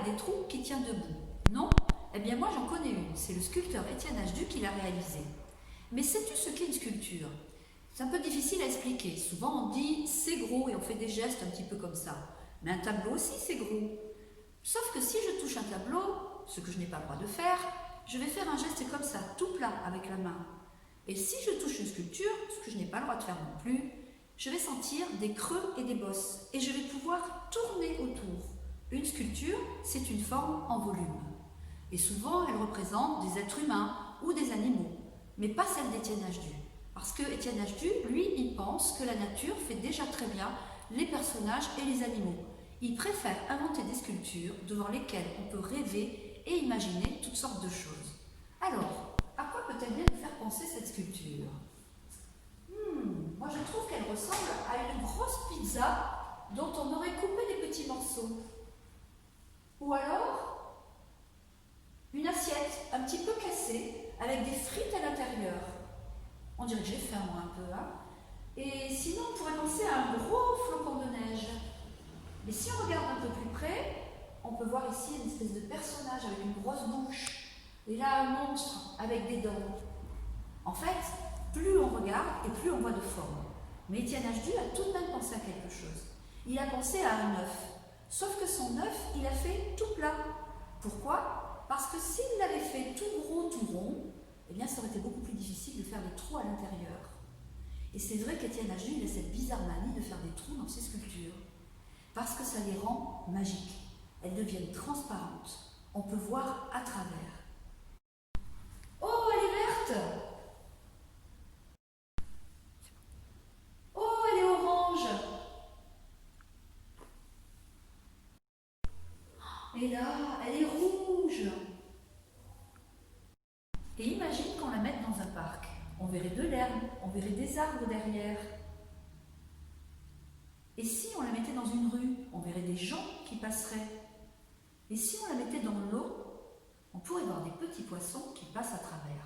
avec des trous qui tient debout. Non? Eh bien moi j'en connais une, c'est le sculpteur Étienne Hdu qui l'a réalisée. Mais sais-tu ce qu'est une sculpture? C'est un peu difficile à expliquer. Souvent on dit c'est gros et on fait des gestes un petit peu comme ça. Mais un tableau aussi c'est gros. Sauf que si je touche un tableau, ce que je n'ai pas le droit de faire, je vais faire un geste comme ça, tout plat avec la main. Et si je touche une sculpture, ce que je n'ai pas le droit de faire non plus, je vais sentir des creux et des bosses et je vais pouvoir tourner autour. Une sculpture, c'est une forme en volume. Et souvent, elle représente des êtres humains ou des animaux, mais pas celle d'Étienne Hdu. Parce que Étienne Hdu, lui, il pense que la nature fait déjà très bien les personnages et les animaux. Il préfère inventer des sculptures devant lesquelles on peut rêver et imaginer toutes sortes de choses. Alors, à quoi peut-elle bien nous faire penser cette sculpture? Moi je trouve qu'elle ressemble à une grosse pizza dont on aurait coupé des petits morceaux. Ou alors, une assiette un petit peu cassée avec des frites à l'intérieur. On dirait que j'ai faim moi un peu, hein. Et sinon on pourrait penser à un gros flocon de neige. Mais si on regarde un peu plus près, on peut voir ici une espèce de personnage avec une grosse bouche. Et là un monstre avec des dents. En fait, plus on regarde et plus on voit de formes. Mais Étienne Hdu a tout de même pensé à quelque chose. Il a pensé à un œuf. Sauf que son œuf, il a fait tout plat. Pourquoi? Parce que s'il l'avait fait tout gros, tout rond, eh bien ça aurait été beaucoup plus difficile de faire des trous à l'intérieur. Et c'est vrai qu'Étienne Hdu, il a cette bizarre manie de faire des trous dans ses sculptures. Parce que ça les rend magiques. Elles deviennent transparentes. On peut voir à travers. Oh, elle est verte! Oh, elle est orange! Et là, elle est rouge! Et imagine qu'on la mette dans un parc. On verrait de l'herbe, on verrait des arbres derrière. Et si on la mettait dans une rue, on verrait des gens qui passeraient. Et si on la mettait dans l'eau, on pourrait voir des petits poissons qui passent à travers.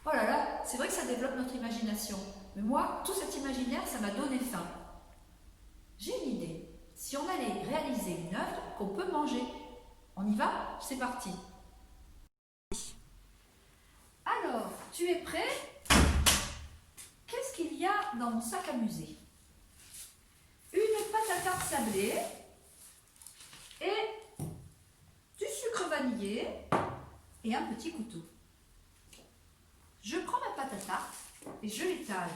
Oh là là, c'est vrai que ça développe notre imagination. Mais moi, tout cet imaginaire, ça m'a donné faim. J'ai une idée. Si on allait réaliser une œuvre qu'on peut manger, on y va? C'est parti. Alors, tu es prêt? Qu'est-ce qu'il y a dans mon sac à musée? Une pâte à tarte sablée et du sucre vanillé et un petit couteau. Je prends ma pâte à tarte et je l'étale.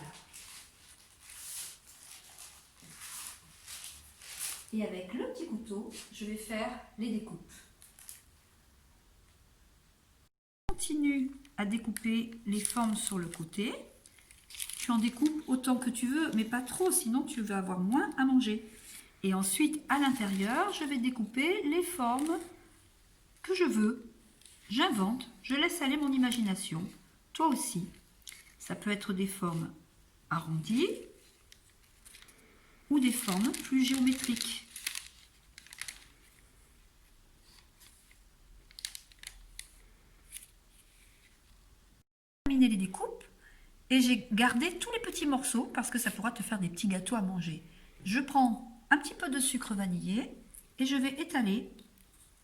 Et avec le petit couteau, je vais faire les découpes. Continue à découper les formes sur le côté. Tu en découpes autant que tu veux, mais pas trop, sinon tu vas avoir moins à manger. Et ensuite, à l'intérieur, je vais découper les formes que je veux. J'invente, je laisse aller mon imagination. Toi aussi. Ça peut être des formes arrondies ou des formes plus géométriques. J'ai terminé les découpes et j'ai gardé tous les petits morceaux parce que ça pourra te faire des petits gâteaux à manger. Je prends un petit peu de sucre vanillé et je vais étaler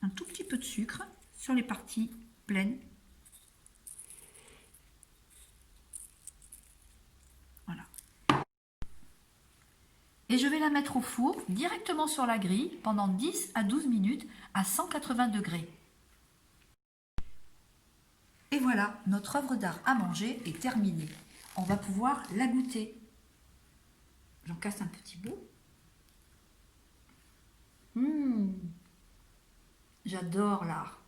un tout petit peu de sucre sur les parties pleines. Voilà. Et je vais la mettre au four directement sur la grille pendant 10 à 12 minutes à 180 degrés. Et voilà, notre œuvre d'art à manger est terminée. On va pouvoir la goûter. J'en casse un petit bout. J'adore l'art.